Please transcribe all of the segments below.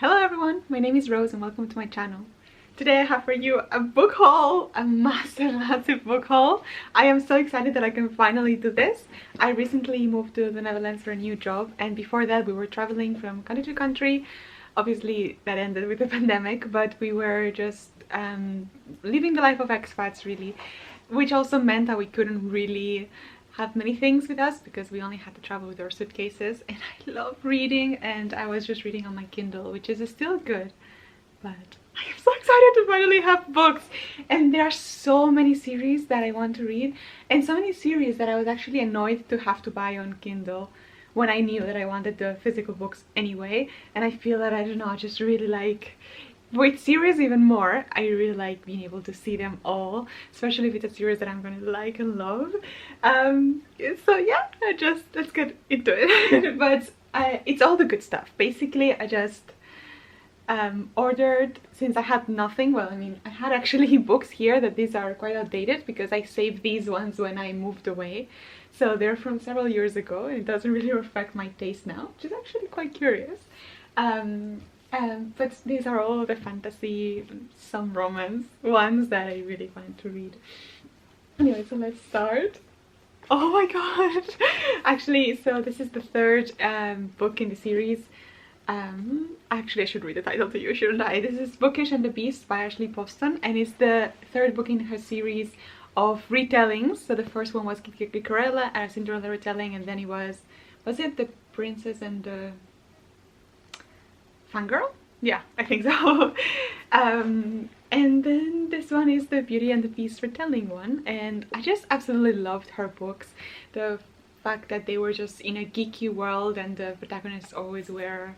Hello everyone, my name is Rose and welcome to my channel. Today I have for you a book haul, a massive book haul. I am so excited that I can finally do this. I recently moved to the Netherlands for a new job, and before that we were traveling from country to country. Obviously that ended with the pandemic, but we were just living the life of expats really, which also meant that we couldn't really have many things with us because we only had to travel with our suitcases. And I love reading, and I was just reading on my Kindle, which is still good, but I am so excited to finally have books. And there are so many series that I want to read, and so many series that I was actually annoyed to have to buy on Kindle when I knew that I wanted the physical books anyway. And I feel that, I don't know, I just really like, with series even more, I really like being able to see them all, especially with a series that I'm gonna like and love. So yeah, let's get into it. But it's all the good stuff. Basically, I just ordered, since I had nothing. Well, I mean, I had actually books here that these are quite outdated because I saved these ones when I moved away. So they're from several years ago and it doesn't really reflect my taste now, which is actually quite curious. But these are all the fantasy, some romance ones that I really want to read. Anyway, so let's start. Oh my god! Actually, so this is the third book in the series. Actually, I should read the title to you, shouldn't I? This is Bookish and the Beast by Ashley Poston, and it's the third book in her series of retellings. So the first one was Cinderella, a Cinderella retelling, and then it was it The Princess and the Fangirl? Yeah, I think so. And then this one is the Beauty and the Beast retelling one, and I just absolutely loved her books. The fact that they were just in a geeky world and the protagonists always were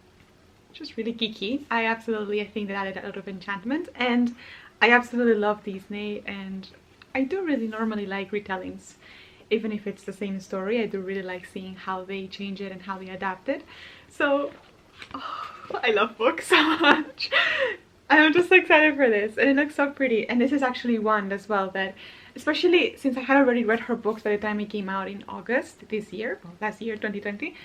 just really geeky. I think that added a lot of enchantment, and I absolutely love Disney, and I do really normally like retellings. Even if it's the same story, I do really like seeing how they change it and how they adapt it. So, oh, I love books so much. I'm just so excited for this, and it looks so pretty. And this is actually one as well that, especially since I had already read her books by the time it came out in August this year, well, last year, 2020.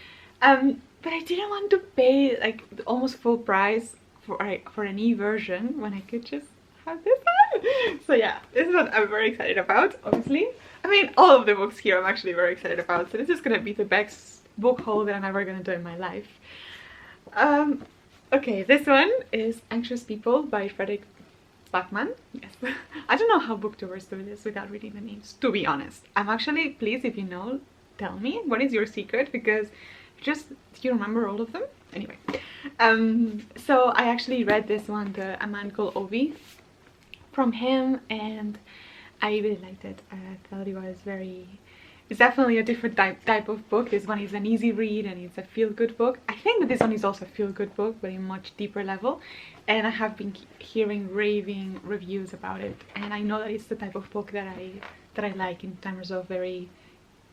But I didn't want to pay like almost full price for an e-version when I could just have this one. So yeah, this is what I'm very excited about, obviously. I mean, all of the books here I'm actually very excited about, so this is gonna be the best book haul that I'm ever gonna do in my life. Okay, this one is Anxious People by Frederick Backman. Yes. I don't know how booktubers do this without reading the names, to be honest. I'm actually, please, if you know, tell me what is your secret, because do you remember all of them? Anyway, so I actually read this one, A Man Called Ovi, from him, and I really liked it. I thought it was it's definitely a different type of book. This one is an easy read and it's a feel-good book. I think that this one is also a feel-good book, but in a much deeper level, and I have been hearing raving reviews about it, and I know that it's the type of book that I like in terms of very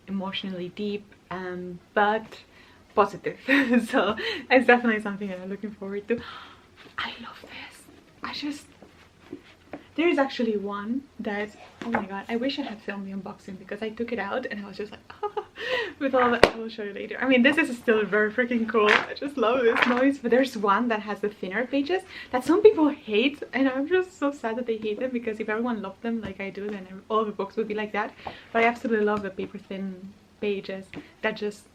emotionally deep, but positive. So it's definitely something that I'm looking forward to. I love this. There is actually one that, oh my god, I wish I had filmed the unboxing because I took it out and I was just like, oh, with all that. I will show you later. I mean, this is still very freaking cool. I just love this noise. But there's one that has the thinner pages that some people hate, and I'm just so sad that they hate them, because if everyone loved them like I do, then all the books would be like that. But I absolutely love the paper thin pages that just,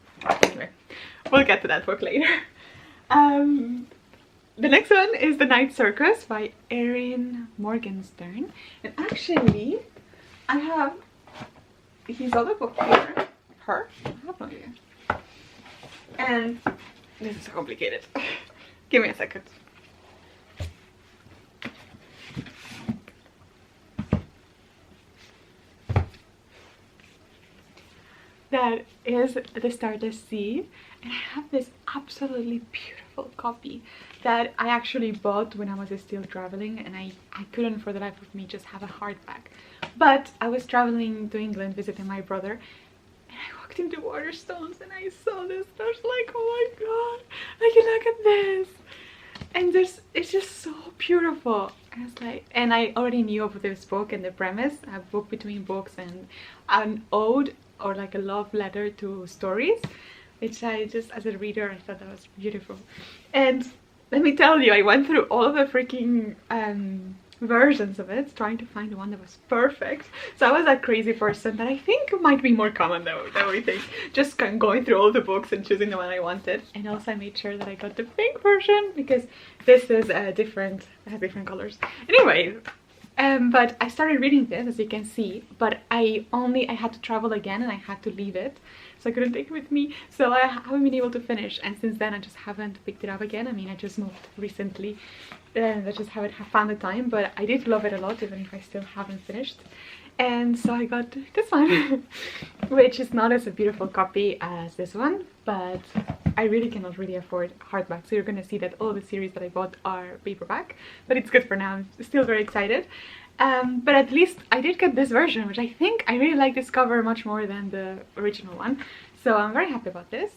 anyway, we'll get to that book later. The next one is The Night Circus by Erin Morgenstern, and actually I have his other book here. I have no idea. And this is so complicated. Give me a second. That is The Stardust Sea, and I have this absolutely beautiful copy that I actually bought when I was still traveling, and I couldn't for the life of me just have a hardback. But I was traveling to England visiting my brother, and I walked into Waterstones and I saw this, and I was like, oh my god, like, look at this. And it's just so beautiful. I was like, and I already knew of this book and the premise, a book between books and an ode or like a love letter to stories, which I just, as a reader, I thought that was beautiful. And let me tell you, I went through all of the freaking versions of it trying to find the one that was perfect. So I was that crazy person that I think might be more common though than we think, just kind of going through all the books and choosing the one I wanted. And also I made sure that I got the pink version because this is different, it has different colors. Anyway, but I started reading this, as you can see, but I had to travel again and I had to leave it, so I couldn't take it with me, so I haven't been able to finish, and since then I just haven't picked it up again. I mean, I just moved recently and I just haven't found the time, but I did love it a lot even if I still haven't finished. And so I got this one which is not as a beautiful copy as this one, but I really cannot afford hardback, so you're gonna see that all the series that I bought are paperback, but it's good for now. I'm still very excited. But at least I did get this version, which I think I really like this cover much more than the original one, so I'm very happy about this.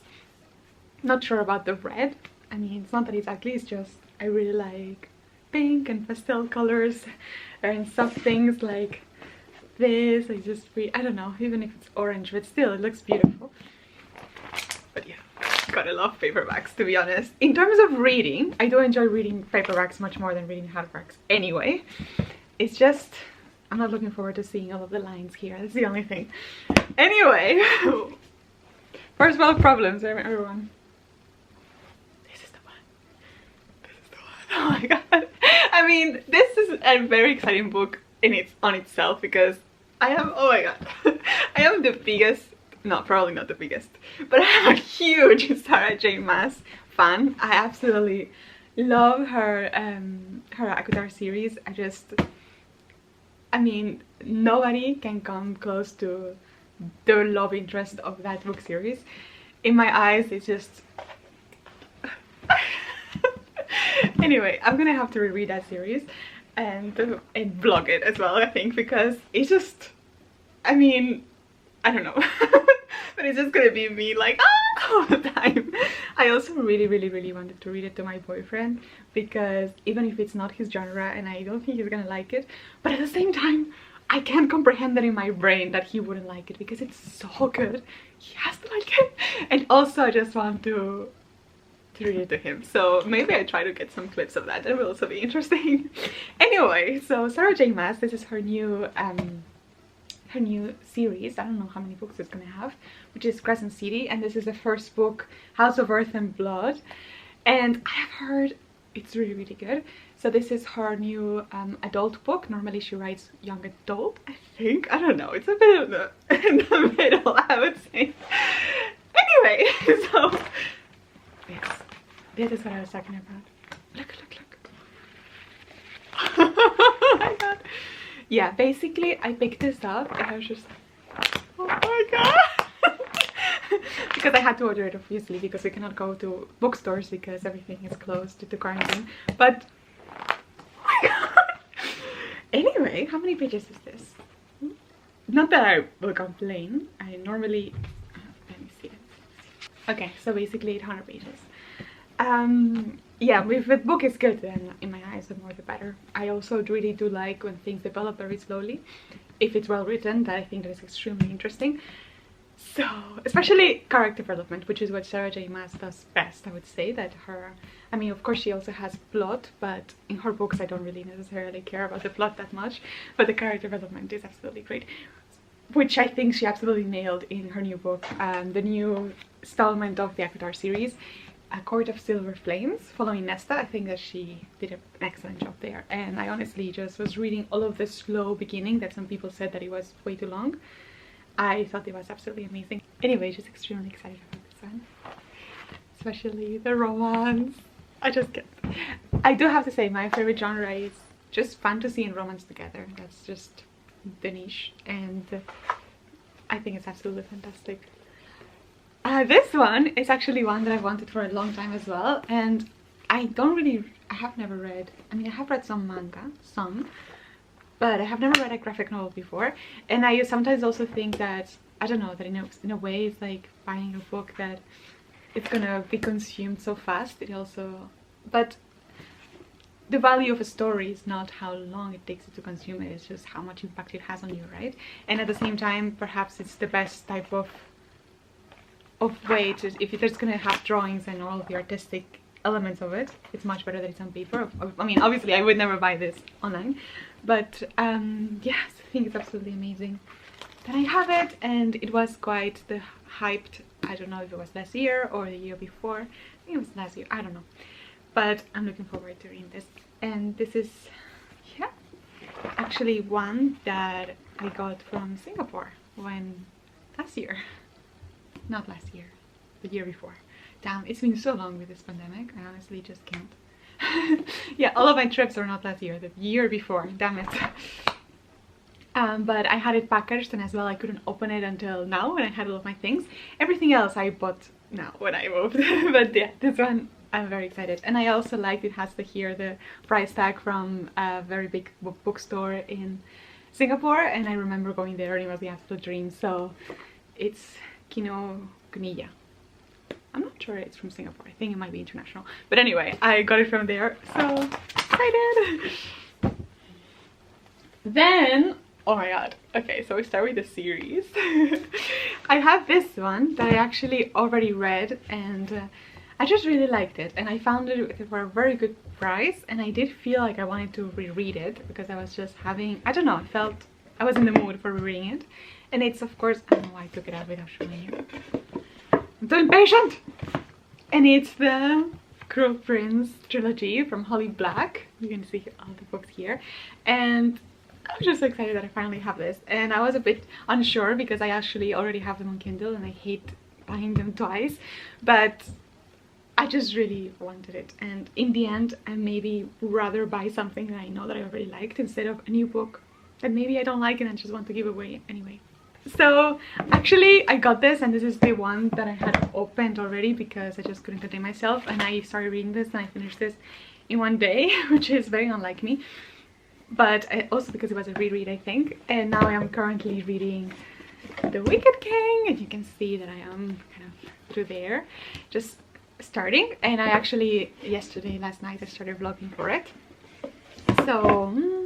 Not sure about the red. I mean, it's not that it's ugly, it's just I really like pink and pastel colors and soft things like this. I don't know, even if it's orange, but still it looks beautiful. But yeah, gotta love paperbacks, to be honest. In terms of reading, I do enjoy reading paperbacks much more than reading hardbacks anyway. It's just I'm not looking forward to seeing all of the lines here, that's the only thing. Anyway, first world problems, everyone. This is the one. This is the one. Oh my god. I mean, this is a very exciting book on itself, because I am, oh my god, I am the biggest, no, probably not the biggest, but I am a huge Sarah J Maas fan. I absolutely love her ACOTAR series. I mean, nobody can come close to the love interest of that book series. In my eyes, it's just anyway, I'm gonna have to reread that series and vlog it as well, I think, because it's just, I mean, I don't know, but it's just gonna be me like all the time. I also really wanted to read it to my boyfriend, because even if it's not his genre and I don't think he's gonna like it, but at the same time I can't comprehend that in my brain that he wouldn't like it, because it's so good. He has to like it. And also I just want to read it to him, so maybe I try to get some clips of that. That will also be interesting. Anyway, so Sarah J Maas, this is her new series. I don't know how many books it's gonna have, which is Crescent City, and this is the first book, House of Earth and Blood, and I have heard it's really good. So this is her new adult book. Normally she writes young adult, I think. I don't know, it's a bit of in the middle, I would say. Anyway, so yes, this is what I was talking about. Look. Oh my god. Yeah, basically I picked this up and I was just like, oh my god. Because I had to order it, obviously, because we cannot go to bookstores because everything is closed due to quarantine. But oh my god. Anyway, how many pages is this? Not that I will complain. I normally let me see it. Okay, so basically 800 pages. Yeah, if the book is good, then in my eyes the more the better. I also really do like when things develop very slowly. If it's well written, that I think that is extremely interesting. So, especially character development, which is what Sarah J Maas does best, I would say. That I mean, of course she also has plot, but in her books I don't really necessarily care about the plot that much, but the character development is absolutely great, which I think she absolutely nailed in her new book, the new installment of the ACOTAR series, A Court of Silver Flames, following Nesta. I think that she did an excellent job there, and I honestly just was reading all of the slow beginning that some people said that it was way too long. I thought it was absolutely amazing. Anyway, just extremely excited about this one, especially the romance. I do have to say, my favorite genre is just fantasy and romance together. That's just the niche, and I think it's absolutely fantastic. This one is actually one that I've wanted for a long time as well, and I have never read, I mean, I have read some manga, but I have never read a graphic novel before, and I sometimes also think that, I don't know, that in a way it's like buying a book that it's gonna be consumed so fast. But the value of a story is not how long it takes you to consume it, it's just how much impact it has on you, right? And at the same time, perhaps it's the best type of way to, if it's gonna have drawings and all of the artistic elements of it. It's much better than it's on paper. I mean, obviously I would never buy this online, but yes, I think it's absolutely amazing that I have it. And it was quite the hyped, I don't know if it was last year or the year before. I think it was last year, I don't know, but I'm looking forward to reading this. And this is, yeah, actually one that I got from Singapore when last year, not last year, the year before. Damn, it's been so long with this pandemic, I honestly just can't. Yeah, all of my trips are not last year, the year before, damn it. But I had it packaged, and as well I couldn't open it until now when I had all of my things. Everything else I bought now when I moved. But yeah, this one I'm very excited. And I also liked it has the price tag from a very big bookstore in Singapore, and I remember going there and it was the absolute dream. So it's Kinokuniya. I'm not sure it's from Singapore, I think it might be international, but anyway, I got it from there, so excited. Then, oh my god, okay, so we start with the series. I have this one that I actually already read, and I just really liked it, and I found it for a very good price, and I did feel like I wanted to reread it because I was just having, I don't know, I felt I was in the mood for rereading it. And it's, of course, I don't know why I took it out without showing you, I'm so impatient. And it's the Cruel Prince trilogy from Holly Black. You can see all the books here, and I was just so excited that I finally have this. And I was a bit unsure because I actually already have them on Kindle and I hate buying them twice, but I just really wanted it. And in the end, I maybe rather buy something that I know that I already liked instead of a new book that maybe I don't like and I just want to give away anyway. So actually I got this, and this is the one that I had opened already because I just couldn't contain myself, and I started reading this and I finished this in one day, which is very unlike me, but also because it was a reread, I think. And now I am currently reading The Wicked King, and you can see that I am kind of through there, just starting. And I actually last night I started vlogging for it, so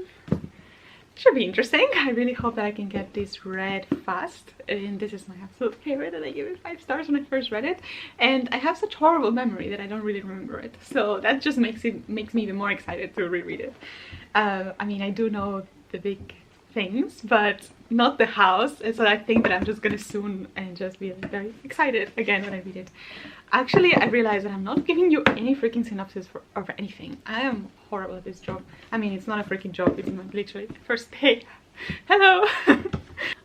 should be interesting. I really hope that I can get this read fast, and this is my absolute favorite, and I gave it 5 stars when I first read it. And I have such horrible memory that I don't really remember it, so that just makes me even more excited to reread it. I mean, I do know the big things, but not the house, and so I think that I'm just gonna soon and just be very excited again when I read it. Actually, I realized that I'm not giving you any freaking synopsis of anything. I am horrible at this job. I mean, it's not a freaking job, it's literally the first day. Hello!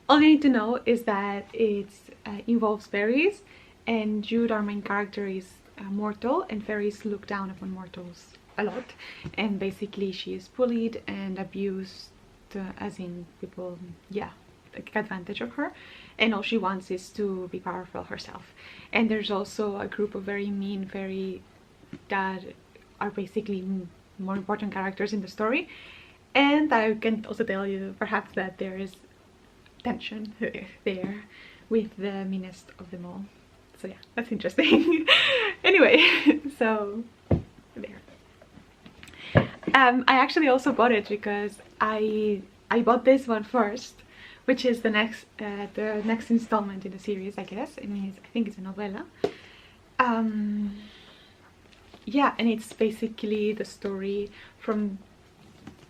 All you need to know is that it involves fairies, and Jude, our main character, is mortal, and fairies look down upon mortals a lot. And basically she is bullied and abused, as in people, yeah, take advantage of her, and all she wants is to be powerful herself. And there's also a group of very mean fairy that are basically more important characters in the story. And I can also tell you perhaps that there is tension there with the meanest of them all, so yeah, that's interesting. Anyway, so there. I actually also bought it because I bought this one first, which is the next installment in the series, I guess. I mean, I think it's a novella. Yeah, and it's basically the story from,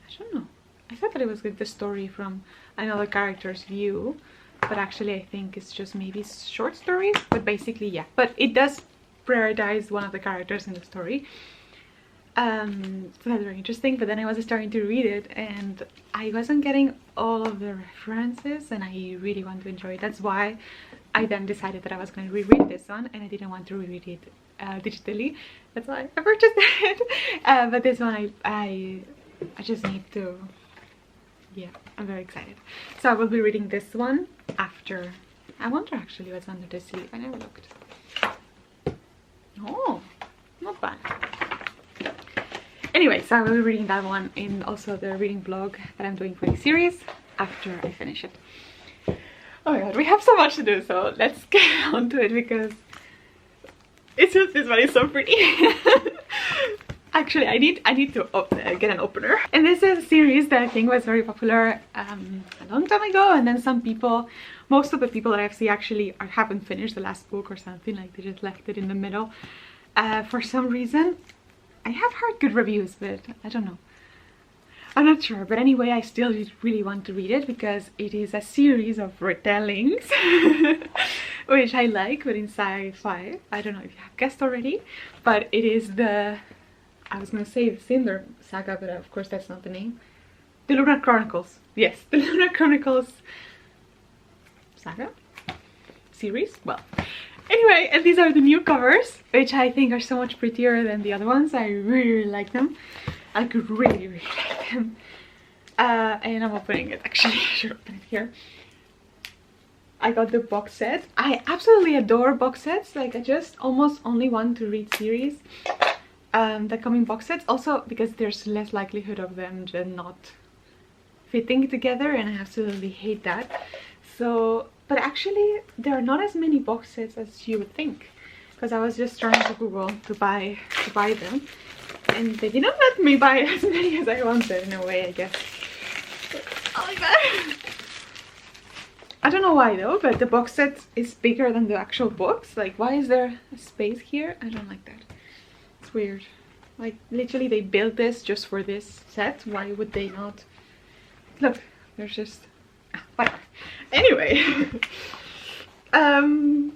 I don't know, I thought that it was the story from another character's view, but actually I think it's just maybe short stories. But basically, yeah, but it does prioritize one of the characters in the story. So that's very interesting. But then I was starting to read it and I wasn't getting all of the references, and I really want to enjoy it. That's why I then decided that I was going to reread this one, and I didn't want to reread it digitally. That's why I purchased it. But this one I just need to, yeah, I'm very excited. So I will be reading this one after. I wonder actually what's under the sleeve. I never looked. Oh, not bad. Anyway, so I will be reading that one in also the reading vlog that I'm doing for the series after I finish it. Oh my god, we have so much to do, so let's get on to it because it's just, this one is so pretty. Actually, I need to get an opener. And this is a series that I think was very popular a long time ago, and then some people, most of the people that I've seen actually haven't finished the last book or something, like they just left it in the middle for some reason. I have heard good reviews, but I don't know. I'm not sure, but anyway, I still really want to read it because it is a series of retellings, which I like, but in sci-fi. I don't know if you have guessed already, but it is the, I was gonna say the Cinder Saga, but of course that's not the name. The Lunar Chronicles. Yes, the Lunar Chronicles saga? Series? Well, anyway, and these are the new covers, which I think are so much prettier than the other ones. I really like them. I could really like them. And I'm opening it, actually. I should open it here. I got the box set. I absolutely adore box sets. Like, I just almost only want to read series that come in box sets. Also, because there's less likelihood of them just not fitting together, and I absolutely hate that. So, but actually, there are not as many box sets as you would think. Because I was just trying to Google to buy them. And they didn't let me buy as many as I wanted, in a way, I guess. Oh my god! I don't know why though, but the box set is bigger than the actual books. Like, why is there a space here? I don't like that. It's weird. Like, literally they built this just for this set. Why would they not? Look, there's just... whatever. Anyway. Oh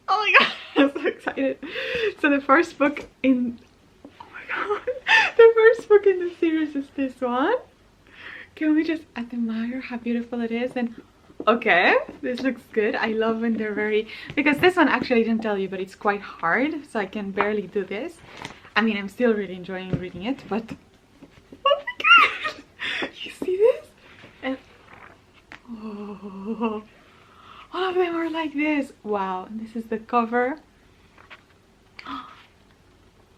my god, I'm so excited. So the first book in... the first book in the series is this one. Can we just admire how beautiful it is? And okay, this looks good. I love when they're very, because this one actually didn't tell you, but it's quite hard, so I can barely do this. I mean, I'm still really enjoying reading it, but oh my god, you see this? And oh, all of them are like this. Wow, and this is the cover.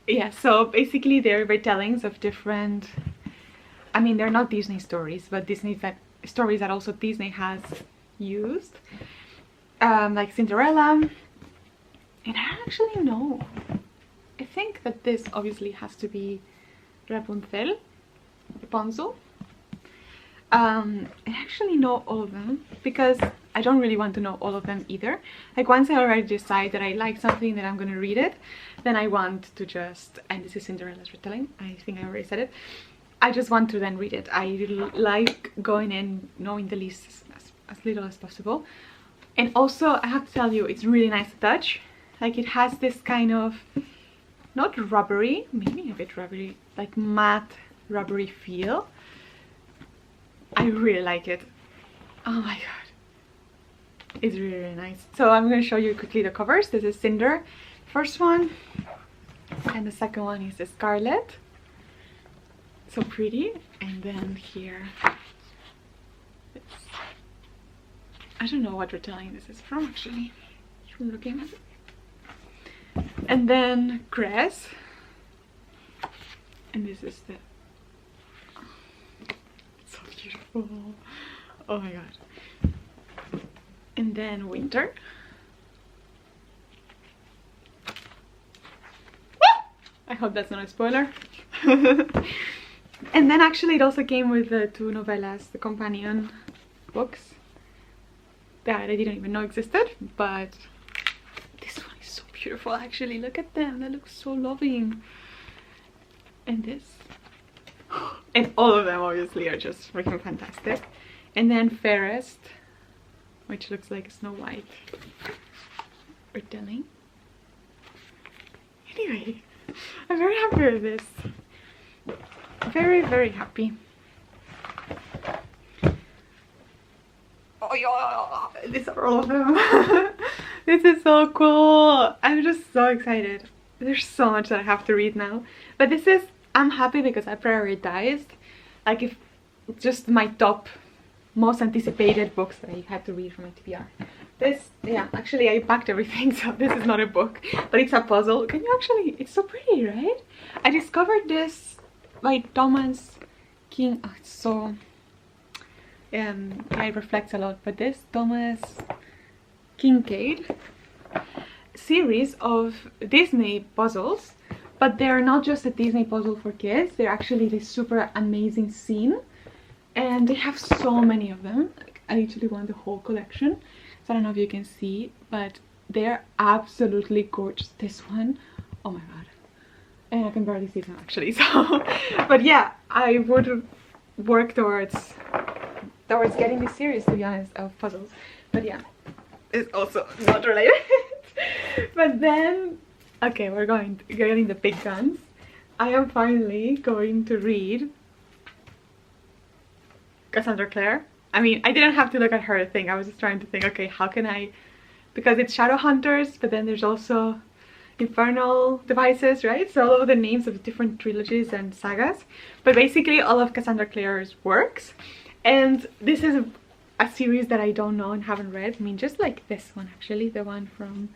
Yeah, so basically they're retellings of different, I mean, they're not Disney stories, but stories that also Disney has used, like Cinderella. And I don't actually know, I think that this obviously has to be Rapunzel. I actually know all of them because I don't really want to know all of them either. Like, once I already decide that I like something, that I'm gonna read it, then I want to just, and this is Cinderella's retelling, I think I already said it, I just want to then read it. I like going in knowing the least as little as possible. And also, I have to tell you, it's really nice to touch. Like, it has this kind of, not rubbery, maybe a bit rubbery, like matte rubbery feel. I really like it. Oh my god, it's really, really nice. So I'm going to show you quickly the covers. This is Cinder, first one, and the second one is the Scarlet. So pretty. And then here, this. I don't know what retelling this is from, actually, from looking at it. And then Grass, and this is the, so beautiful. Oh my god. And then Winter. I hope that's not a spoiler. And then actually it also came with the two novellas, the companion books that I didn't even know existed, but this one is so beautiful. Actually, look at them, they look so loving. And this, and all of them obviously are just freaking fantastic. And then Fairest, which looks like Snow White retelling. Anyway, I'm very happy with this. Very, very happy. Oh yeah, these are all of them. This is so cool. I'm just so excited. There's so much that I have to read now. But this is, I'm happy because I prioritized, like, if just my top most anticipated books that I had to read from my TBR. This, yeah, actually I packed everything, so this is not a book, but it's a puzzle. Can you actually, it's so pretty, right? I discovered this by Thomas King. Oh, it's so, it reflects a lot, but this Thomas Kincaid series of Disney puzzles, but they're not just a Disney puzzle for kids, they're actually this super amazing scene, and they have so many of them. Like, I literally want the whole collection, so I don't know if you can see, but they're absolutely gorgeous. This one, oh my god, and I can barely see them actually, so but yeah, I would work towards getting this series, to be honest, of puzzles. But yeah, it's also not related. But then, okay, we're getting the big guns. I am finally going to read Cassandra Clare. I mean, I didn't have to look at her thing. I was just trying to think, okay, how can I, because it's Shadowhunters, but then there's also Infernal Devices, right? So all of the names of different trilogies and sagas, but basically all of Cassandra Clare's works. And this is a series that I don't know and haven't read. I mean, just like this one actually, the one from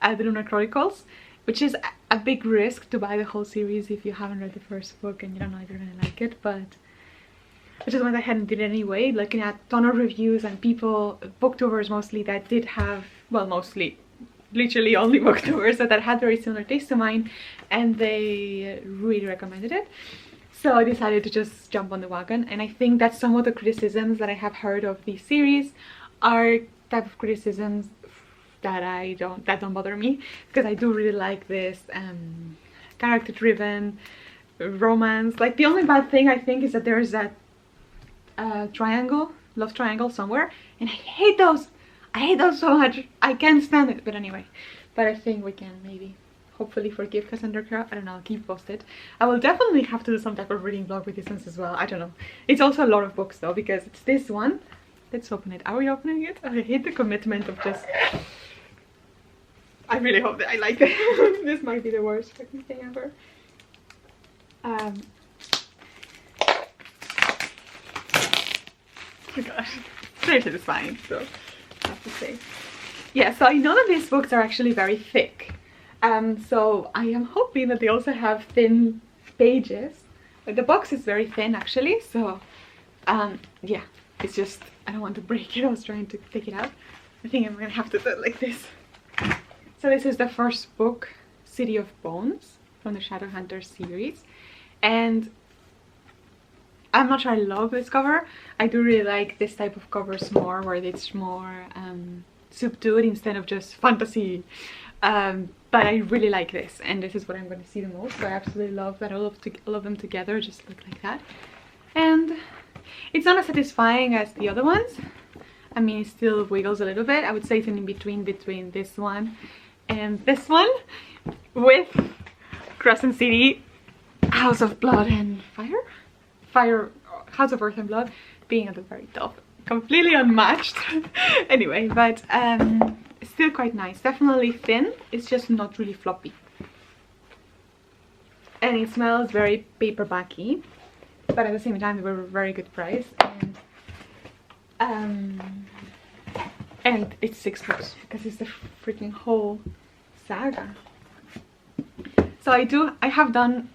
the Lunar Chronicles, which is a big risk to buy the whole series if you haven't read the first book and you don't know if you're gonna like it, but I just went ahead and did it anyway, looking at a ton of reviews and people, booktubers mostly, that did have, well, mostly, literally only booktubers that had very similar taste to mine, and they really recommended it. So I decided to just jump on the wagon, and I think that some of the criticisms that I have heard of this series are type of criticisms that don't bother me, because I do really like this character-driven romance. Like, the only bad thing I think is that there's that love triangle somewhere, and I hate those so much. I can't stand it. But anyway, but I think we can maybe hopefully forgive Cassandra Clare. I don't know, I'll keep posted. I will definitely have to do some type of reading vlog with this one as well. I don't know, it's also a lot of books though, because it's this one. Let's open it. Are we opening it? I hate the commitment of just, I really hope that I like it. This might be the worst fucking thing ever. Oh my gosh, very satisfying, so I have to say. Yeah, so I know that these books are actually very thick. So I am hoping that they also have thin pages. But the box is very thin actually, so yeah, it's just, I don't want to break it. I was trying to take it out. I think I'm gonna have to do it like this. So this is the first book, City of Bones, from the Shadowhunters series, and I'm not sure I love this cover. I do really like this type of covers more, where it's more subdued instead of just fantasy. But I really like this, and this is what I'm going to see the most. So I absolutely love that all of them together just look like that. And it's not as satisfying as the other ones. I mean, it still wiggles a little bit. I would say it's in between this one and this one, with Crescent City, House of Blood and Fire, House of Earth and Blood being at the very top, completely unmatched. Anyway, but still quite nice. Definitely thin, it's just not really floppy, and it smells very paperbacky, but at the same time they were a very good price. And it's 6 books because it's the freaking whole saga. So I have done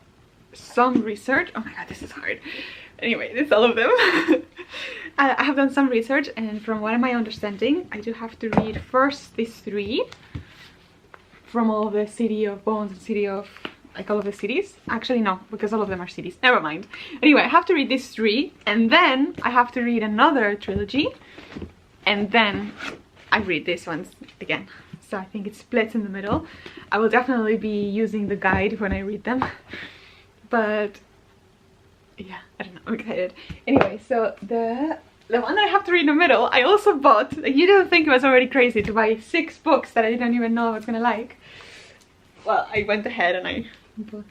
some research. Oh my god, this is hard. Anyway, this is all of them. I have done some research, and from what am I understanding, I do have to read first these 3 from all of the City of Bones and City of, like, all of the cities. Actually no, because all of them are cities, never mind. Anyway, I have to read these 3, and then I have to read another trilogy, and then I read these ones again. So I think it splits in the middle. I will definitely be using the guide when I read them, but yeah, I don't know, I'm excited. Anyway, so the one that I have to read in the middle, I also bought. Like, you don't think it was already crazy to buy 6 books that I didn't even know I was gonna like. Well, I went ahead and I bought.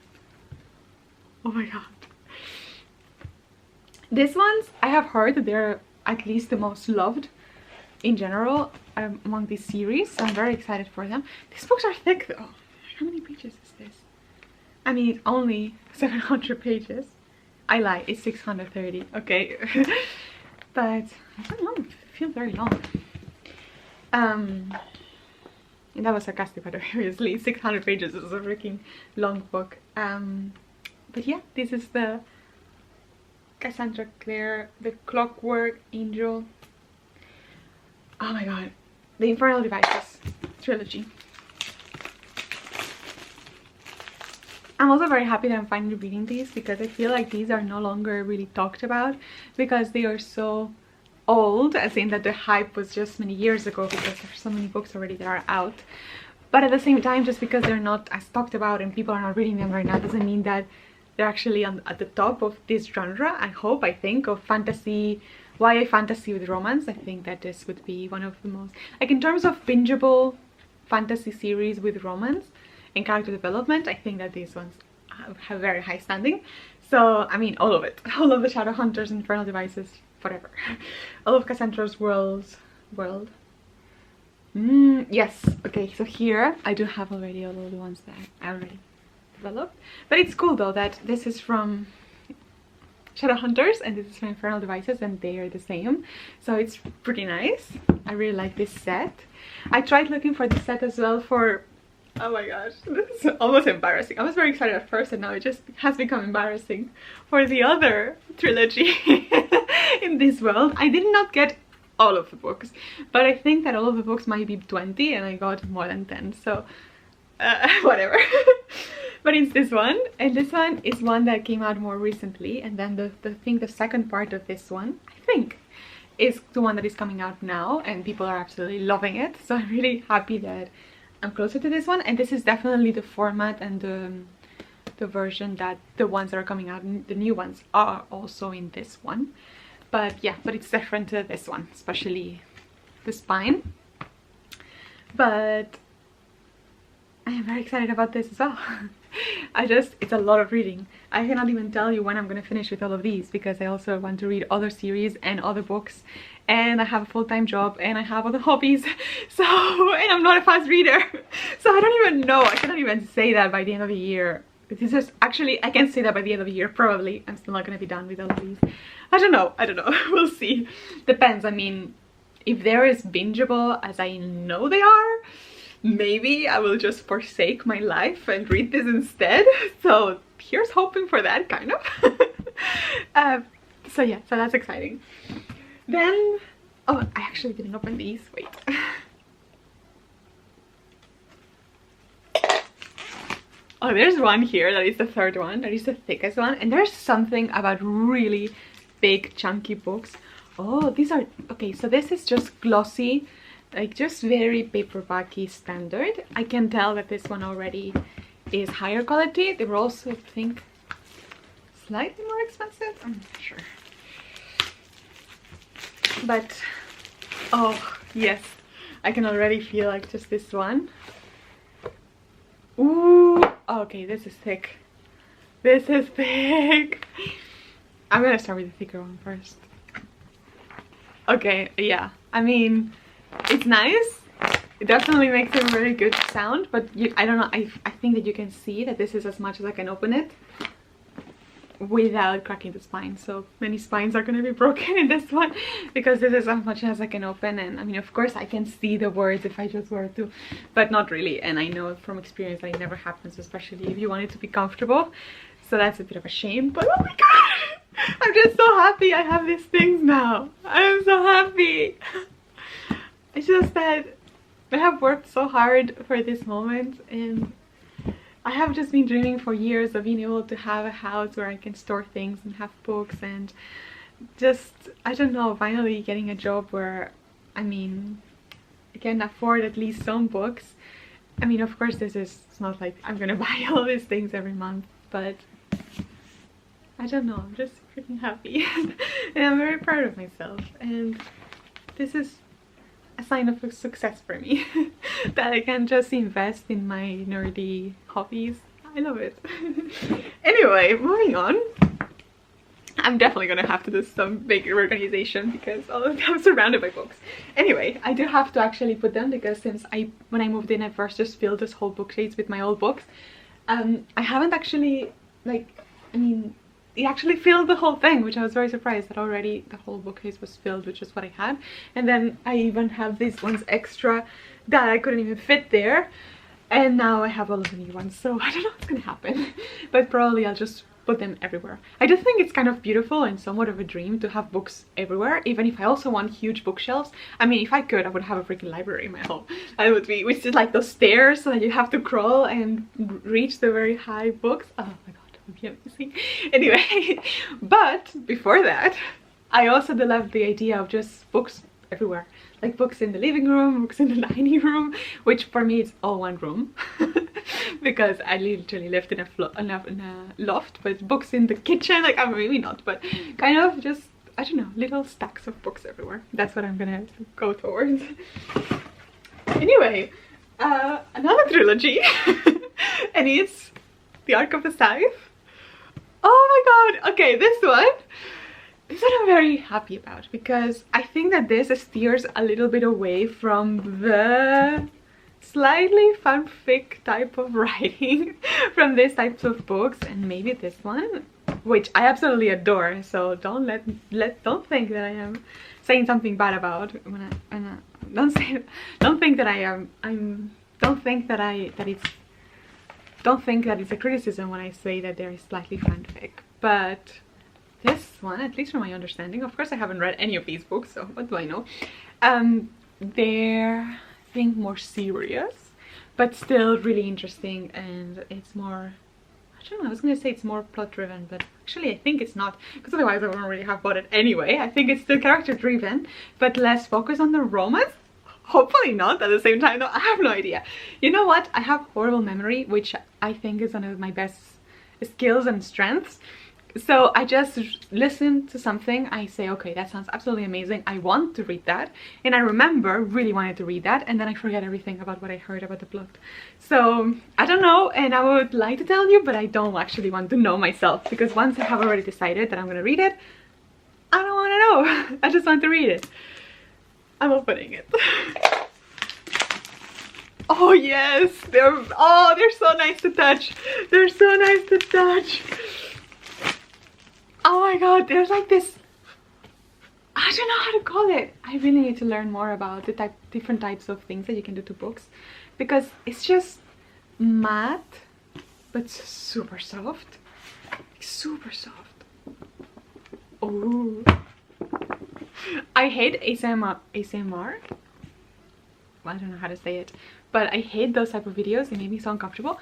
Oh my god. These ones, I have heard that they're at least the most loved in general among this series, so I'm very excited for them. These books are thick though. How many pages is this? I mean, it's only 700 pages. I lie, it's 630, okay. But I don't know, it feels very long. And that was sarcastic, but obviously 600 pages is a freaking long book. But yeah, this is the Cassandra Clare, the Clockwork Angel. Oh my god, the Infernal Devices trilogy. I'm also very happy that I'm finally reading these, because I feel like these are no longer really talked about because they are so old, as in that the hype was just many years ago, because there's so many books already that are out. But at the same time, just because they're not as talked about and people are not reading them right now doesn't mean that they're actually at the top of this genre. I think of fantasy, YA fantasy with romance. I think that this would be one of the most, like, in terms of bingeable fantasy series with romance and character development, I think that these ones have very high standing. So I mean, all of it, all of the Shadowhunters, Infernal Devices, whatever, all of Cassandra's world. Yes, okay, so here I do have already all of the ones that I already developed, but it's cool though that this is from Shadowhunters and this is from Infernal Devices and they are the same, so it's pretty nice. I really like this set. I tried looking for this set as well for, oh my gosh, this is almost embarrassing. I was very excited at first and now it just has become embarrassing for the other trilogy in this world. I did not get all of the books, but I think that all of the books might be 20 and I got more than 10, so whatever. But it's this one, and this one is one that came out more recently, and then the second part of this one, I think, is the one that is coming out now and people are absolutely loving it, so I'm really happy that I'm closer to this one. And this is definitely the format and the version that the ones that are coming out, the new ones, are also in this one. But yeah, but it's different to this one, especially the spine. But I am very excited about this as well. It's a lot of reading. I cannot even tell you when I'm gonna finish with all of these, because I also want to read other series and other books, and I have a full-time job and I have other hobbies, so, and I'm not a fast reader, so I don't even know. I cannot even say that by the end of the year. This is actually, I can say that by the end of the year, probably. I'm still not gonna be done with all of these. I don't know, we'll see. Depends. I mean, if they're as bingeable as I know they are, maybe I will just forsake my life and read this instead. So here's hoping for that, kind of. So yeah, so that's exciting. Then, oh, I actually didn't open these, wait. Oh, there's one here that is the third one, that is the thickest one, and there's something about really big chunky books. Oh, these are, okay, so this is just glossy, like just very paperbacky standard. I can tell that this one already is higher quality. They were also, I think, slightly more expensive, I'm not sure. But, oh yes, I can already feel like just this one. Ooh, okay, this is thick. This is thick. I'm gonna start with the thicker one first. Okay, yeah, I mean, it's nice. It definitely makes a very good sound, but I don't know, I think that you can see that this is as much as I can open it without cracking the spine. So many spines are going to be broken in this one because this is as much as I can open. And I mean, of course I can see the words if I just were to, but not really. And I know from experience that it never happens, especially if you want it to be comfortable. So that's a bit of a shame, but oh my god, I'm just so happy I have these things now. I'm so happy. It's just that I have worked so hard for this moment, and I have just been dreaming for years of being able to have a house where I can store things and have books, and just, I don't know, finally getting a job where, I mean, I can afford at least some books. I mean, of course, it's not like I'm gonna buy all these things every month, but I don't know, I'm just freaking happy. And I'm very proud of myself, and this is a sign of success for me. That I can just invest in my nerdy hobbies. I love it. Anyway, moving on. I'm definitely gonna have to do some big organization because I'm surrounded by books. Anyway, I do have to actually put them because since when I moved in, I first just filled this whole bookcase with my old books. I haven't actually, like, I mean, it actually filled the whole thing, which I was very surprised that already the whole bookcase was filled, which is what I had. And then I even have these ones extra that I couldn't even fit there. And now I have all of the new ones, so I don't know what's gonna happen. But probably I'll just put them everywhere. I do think it's kind of beautiful and somewhat of a dream to have books everywhere, even if I also want huge bookshelves. I mean, if I could, I would have a freaking library in my home. I would be, which is like those stairs so that you have to crawl and reach the very high books. Oh my god. Amazing. Anyway, but before that, I also love the idea of just books everywhere. like books in the living room, books in the dining room, which for me it's all one room because I literally lived in a loft, but books in the kitchen, like maybe not, but kind of just, I don't know, little stacks of books everywhere. That's what I'm gonna go towards. Anyway, another trilogy and it's The Arc of the Scythe. Oh my god, okay, this one I'm very happy about because I think that this steers a little bit away from the slightly fanfic type of writing from these types of books, and maybe this one, which I absolutely adore, so don't think that I am saying something bad about don't think that it's a criticism when I say that there is slightly fanfic, but this one, at least from my understanding, of course I haven't read any of these books, so what do I know, they're, I think, more serious but still really interesting, and it's more, I don't know, I was gonna say it's more plot driven, but actually I think it's not, because otherwise I wouldn't really have bought it anyway. I think it's still character driven but less focused on the romance. Hopefully not at the same time though, I have no idea. You know what, I have horrible memory, which I think is one of my best skills and strengths. So I just listen to something, I say, okay, that sounds absolutely amazing, I want to read that, and I remember really wanted to read that, and then I forget everything about what I heard about the plot. So I don't know, and I would like to tell you, but I don't actually want to know myself, because once I have already decided that I'm gonna read it, I don't want to know. I just want to read it. I'm opening it. Oh yes, they're so nice to touch. They're so nice to touch. Oh my god, there's like this, I don't know how to call it. I really need to learn more about the different types of things that you can do to books, because it's just matte but super soft. Super soft. Oh, I hate ASMR. I don't know how to say it, but I hate those type of videos. They make me so uncomfortable,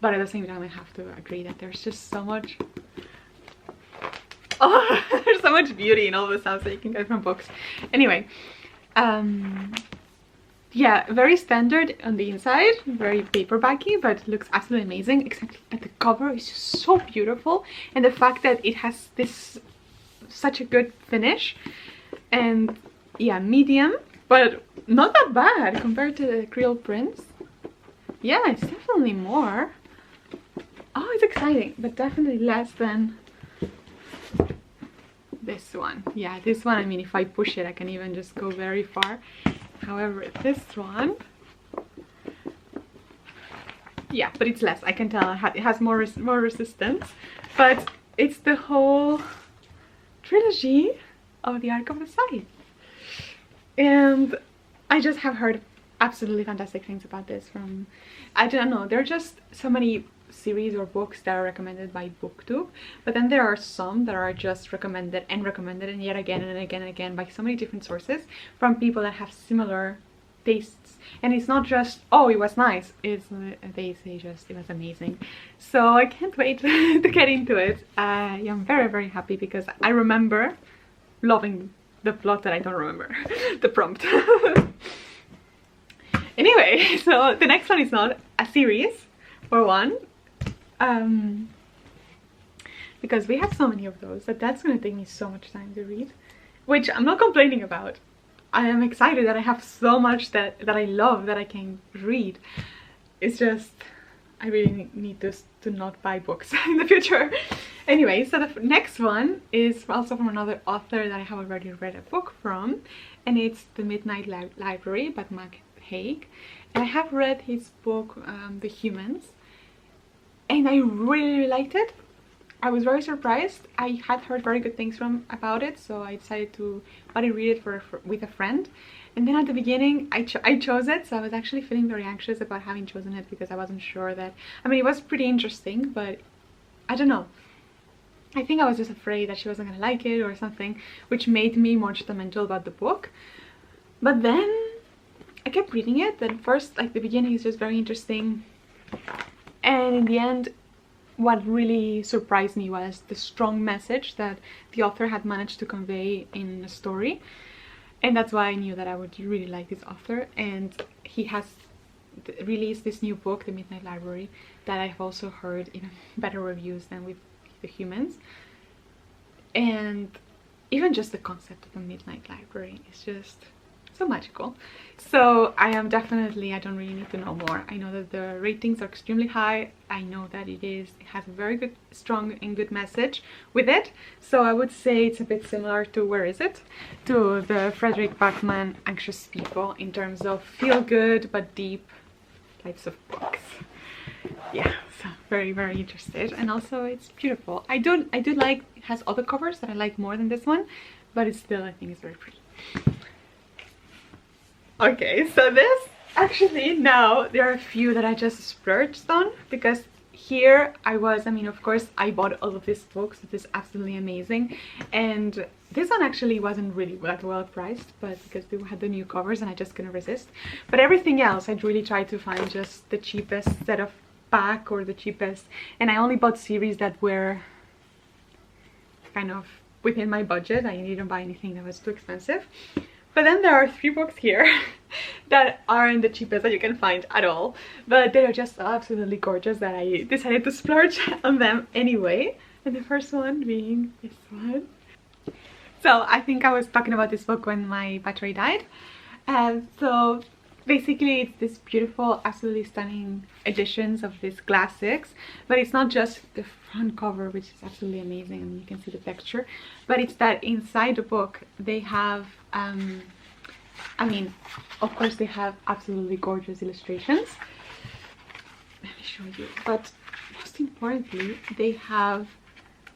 but at the same time I have to agree that there's just so much, oh, there's so much beauty in all the sounds that you can get from books. Anyway, yeah, very standard on the inside, very paperbacky, but looks absolutely amazing, except that the cover is just so beautiful, and the fact that it has this such a good finish, and yeah, medium, but not that bad compared to the Creole Prince. Yeah, it's definitely more. Oh, it's exciting, but definitely less than this one. Yeah, this one, I mean, if I push it I can even just go very far. However, this one, yeah, but it's less, I can tell. It has more resistance, but it's the whole trilogy of The Arc of the Scythe, and I just have heard absolutely fantastic things about this from, I don't know, there are just so many series or books that are recommended by booktube, but then there are some that are just recommended and yet again and again and again by so many different sources from people that have similar tastes, and it's not just, oh, it was nice, it's, they say just it was amazing. So I can't wait to get into it. I'm very, very happy because I remember loving the plot that I don't remember the prompt. Anyway, so the next one is not a series, for one, because we have so many of those that's going to take me so much time to read, which I'm not complaining about. I am excited that I have so much that I love that I can read. It's just I really need to not buy books in the future. Anyway, so the next one is also from another author that I have already read a book from, and it's The Midnight Library by Mac Haig, and I have read his book The Humans, and I really liked it. I was very surprised. I had heard very good things about it, so I decided to read it with a friend. And then at the beginning I chose it, so I was actually feeling very anxious about having chosen it because I wasn't sure that, I mean, it was pretty interesting, but I don't know, I think I was just afraid that she wasn't gonna like it or something, which made me more judgmental about the book. But then I kept reading it, and first, like, the beginning is just very interesting, and in the end what really surprised me was the strong message that the author had managed to convey in the story. and that's why I knew that I would really like this author. And he has released this new book, The Midnight Library, that I've also heard even better reviews than with The Humans. And even just the concept of a midnight library is just so magical. So I am definitely, I don't really need to know more. I know that the ratings are extremely high. I know that it has a very good, strong and good message with it. So I would say it's a bit similar to, where is it? To the Frederick Backman Anxious People in terms of feel good but deep types of books. Yeah, so very, very interested. And also it's beautiful. I do like, it has other covers that I like more than this one, but it's still, I think it's very pretty. Okay, so this actually, now there are a few that I just splurged on, because here I mean, of course I bought all of these books. It is absolutely amazing, and this one actually wasn't really that well priced, but because they had the new covers and I just couldn't resist. But everything else I'd really tried to find just the cheapest set of pack or the cheapest, and I only bought series that were kind of within my budget. I didn't buy anything that was too expensive. But then there are 3 books here that aren't the cheapest that you can find at all, but they are just absolutely gorgeous that I decided to splurge on them anyway. And the first one being this one. So I think I was talking about this book when my battery died. So basically it's this beautiful, absolutely stunning editions of these classics, but it's not just the front cover, which is absolutely amazing and you can see the texture, but it's that inside the book they have I mean, of course they have absolutely gorgeous illustrations. Let me show you. But most importantly, they have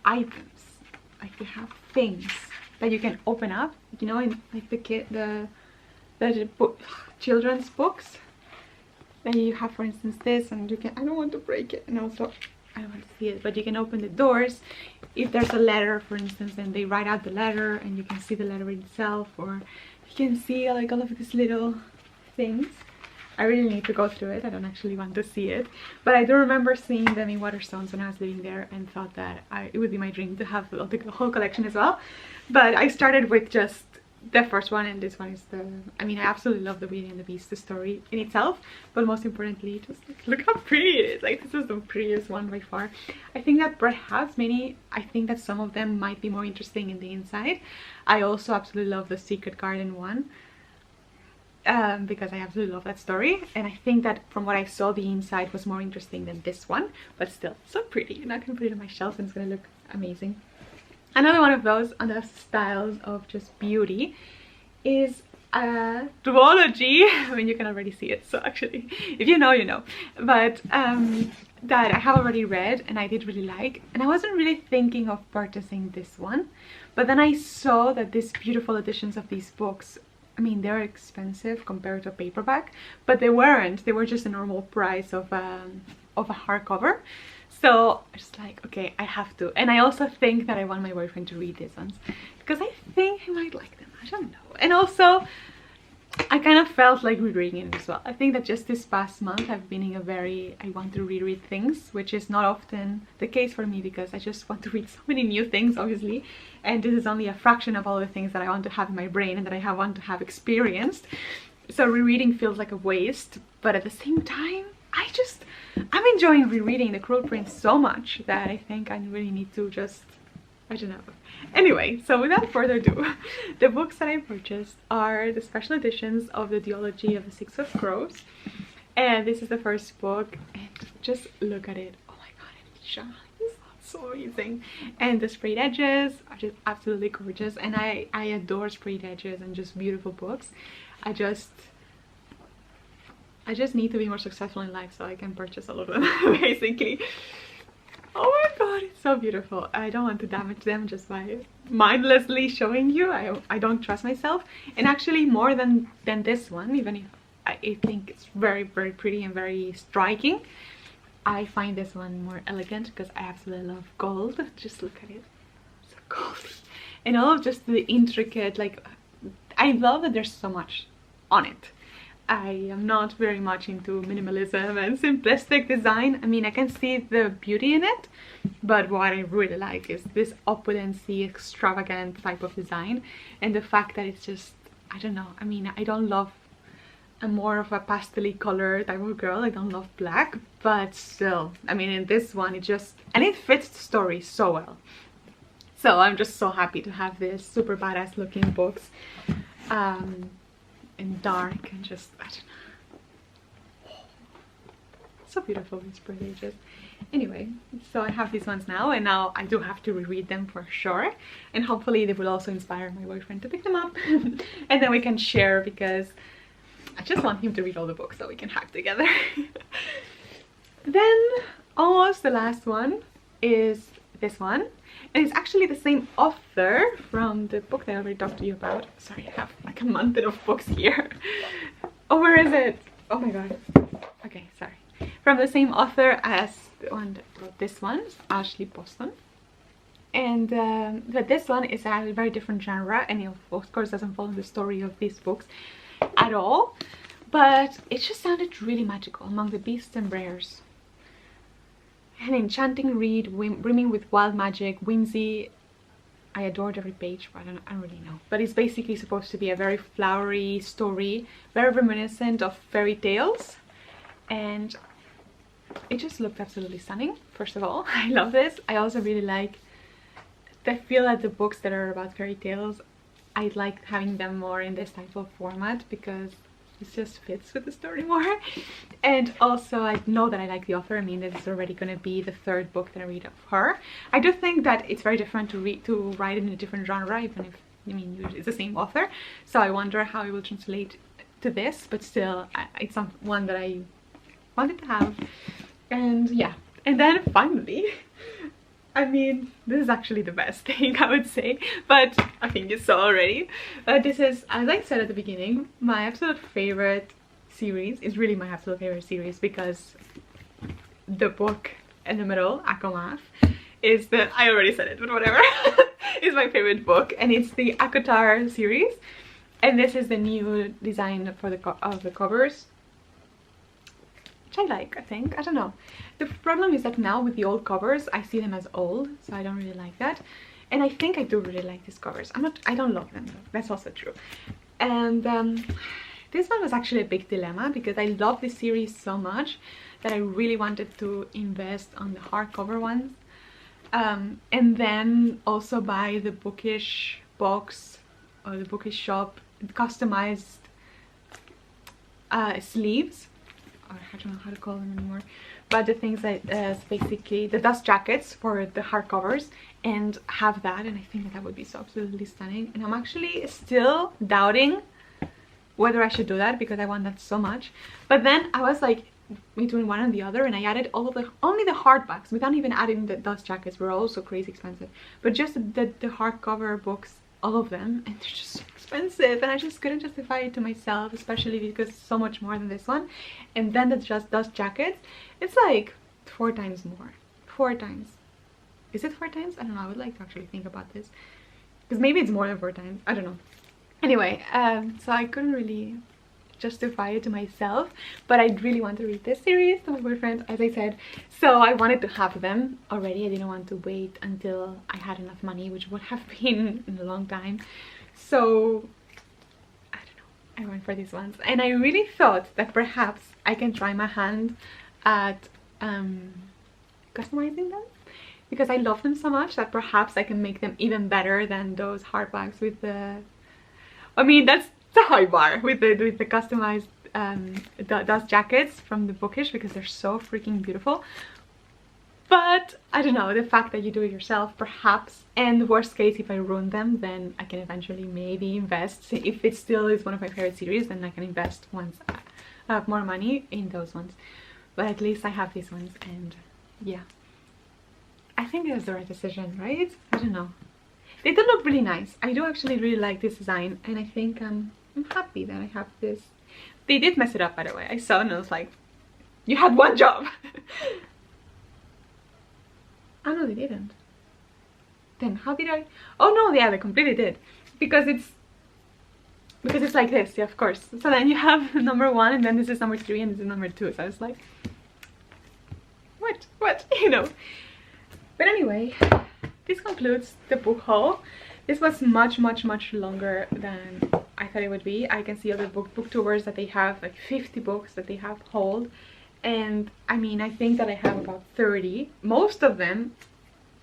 items, like they have things that you can open up, you know, in like the children's books. Then you have, for instance, this, and you can, I don't want to break it, and also I don't want to see it, but you can open the doors. If there's a letter, for instance, then they write out the letter and you can see the letter itself, or you can see like all of these little things. I really need to go through it. I don't actually want to see it, but I do remember seeing them in Waterstones when I was living there and thought that it would be my dream to have the whole collection as well. But I started with just the first one, and this one is the, I mean, I absolutely love the Beauty and the Beast, the story in itself, but most importantly, just look how pretty it is. Like, this is the prettiest one by far. I think that perhaps I think that some of them might be more interesting in the inside. I also absolutely love the Secret Garden one, because I absolutely love that story, and I think that from what I saw, the inside was more interesting than this one, but still so pretty, and I can put it on my shelf and it's gonna look amazing. Another one of those other styles of just beauty is a duology. I mean, you can already see it, so actually, if you know, you know. But that I have already read and I did really like, and I wasn't really thinking of purchasing this one, but then I saw that these beautiful editions of these books, I mean, they're expensive compared to a paperback, but they weren't. They were just a normal price of a hardcover. So I was like, okay, I have to. And I also think that I want my boyfriend to read these ones, because I think he might like them. I don't know. And also, I kind of felt like rereading it as well. I think that just this past month I've been in a very, I want to reread things, which is not often the case for me, because I just want to read so many new things, obviously. And this is only a fraction of all the things that I want to have in my brain and that I want to have experienced. So rereading feels like a waste, but at the same time, I'm enjoying rereading The Cruel Prince so much that I think I really need to just, I don't know. Anyway, so without further ado, the books that I purchased are the special editions of the duology of The Six of Crows. And this is the first book, and just look at it. Oh my god, it shines. It's so amazing. And the sprayed edges are just absolutely gorgeous, and I adore sprayed edges and just beautiful books. I just need to be more successful in life so I can purchase all of them, basically. Oh my god, it's so beautiful. I don't want to damage them just by mindlessly showing you. I don't trust myself. And actually, more than this one, even if I think it's very, very pretty and very striking, I find this one more elegant because I absolutely love gold. Just look at it. So goldy. And all of just the intricate, like, I love that there's so much on it. I am not very much into minimalism and simplistic design. I mean, I can see the beauty in it, but what I really like is this opulency, extravagant type of design, and the fact that it's just I don't know, I mean, I don't love, I'm more of a pastel color type of girl. I don't love black, but still, I mean, in this one it just, and it fits the story so well. So I'm just so happy to have this super badass looking books, and dark, and just, I don't know, so beautiful, these pages. Anyway, so I have these ones now, and now I do have to reread them for sure, and hopefully they will also inspire my boyfriend to pick them up and then we can share, because I just want him to read all the books so we can hack together. Then almost the last one is this one, and it's actually the same author from the book that I already talked to you about. Sorry, I have like a mountain of books here. Oh, where is it? Oh my god. Okay, sorry. From the same author as the one that wrote this one, Ashley Poston. And but this one is a very different genre, and it of course doesn't follow the story of these books at all, but it just sounded really magical. Among the beasts and bears, an enchanting read, brimming with wild magic, whimsy. I adored every page, but I don't really know. But it's basically supposed to be a very flowery story, very reminiscent of fairy tales, and it just looked absolutely stunning. First of all, I love this. I also really like, I feel that the books that are about fairy tales, I like having them more in this type of format because it just fits with the story more. And also I know that I like the author. I mean, this is already going to be the third book that I read of her. I do think that it's very different to write in a different genre, even if, I mean, it's the same author. So I wonder how it will translate to this, but still it's one that I wanted to have. And yeah, and then finally, I mean, this is actually the best thing, I would say, but I think you saw already. This is, as I said at the beginning, my absolute favorite series. It's really my absolute favorite series because the book in the middle, Akomath, is the, I already said it, but whatever, is my favorite book, and it's the Akotar series, and this is the new design for the covers, which I like, I think. I don't know. The problem is that now with the old covers, I see them as old, so I don't really like that. And I think I do really like these covers. I don't love them though. That's also true. And this one was actually a big dilemma because I love this series so much that I really wanted to invest on the hardcover ones. And then also buy the Bookish box or the Bookish shop customized sleeves. Or I don't know how to call them anymore, but the things that basically the dust jackets for the hardcovers, and have that, and I think that would be so absolutely stunning. And I'm actually still doubting whether I should do that because I want that so much. But then I was like between one and the other, and I added all of only the hardbacks without even adding the dust jackets, were also crazy expensive, but just the hardcover books, all of them, and they're just so expensive, and I just couldn't justify it to myself, especially because it's so much more than this one. And then the just dust jackets, it's like 4 times more. 4 times. Is it 4 times? I don't know. I would like to actually think about this, because maybe it's more than 4 times. I don't know. Anyway, so I couldn't really justify it to myself, but I really want to read this series to my boyfriend, as I said, so I wanted to have them already. I didn't want to wait until I had enough money, which would have been in a long time. So I don't know, I went for these ones, and I really thought that perhaps I can try my hand at customizing them, because I love them so much that perhaps I can make them even better than those hardbacks with the, I mean, that's the high bar with the customized dust jackets from the Bookish, because they're so freaking beautiful. But I don't know, the fact that you do it yourself, perhaps, and the worst case, if I ruin them, then I can eventually maybe invest. If it still is one of my favorite series, then I can invest once I have more money in those ones. But at least I have these ones, and yeah, I think it was the right decision, right? I don't know. They do look really nice. I do actually really like this design, and I think I'm happy that I have this. They did mess it up, by the way. I saw and I was like, you had one job. Oh no, they didn't. Then how did I? Oh no, yeah, they completely did. Because it's like this, yeah, of course. So then you have number 1, and then this is number 3, and this is number 2. So I was like, what? You know. But anyway, this concludes the book haul. This was much longer than I thought it would be. I can see other booktubers that they have like 50 books that they have hauled, and I mean, I think that I have about 30, most of them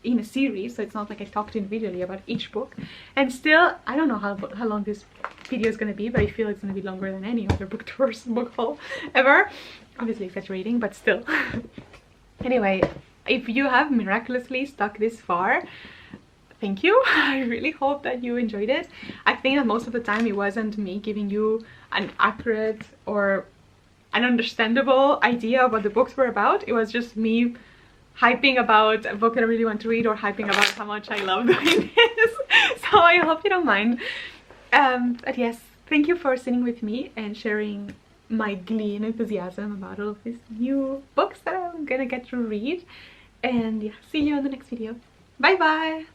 in a series, so it's not like I talked individually about each book. And still, I don't know how long this video is going to be, but I feel it's going to be longer than any other booktuber's book haul ever. Obviously exaggerating, but still. Anyway, if you have miraculously stuck this far, thank you. I really hope that you enjoyed it. I think that most of the time it wasn't me giving you an accurate or an understandable idea of what the books were about. It was just me hyping about a book that I really want to read, or hyping about how much I love doing this. So I hope you don't mind. But yes, thank you for sitting with me and sharing my glee and enthusiasm about all of these new books that I'm gonna get to read. And yeah, see you in the next video. Bye bye!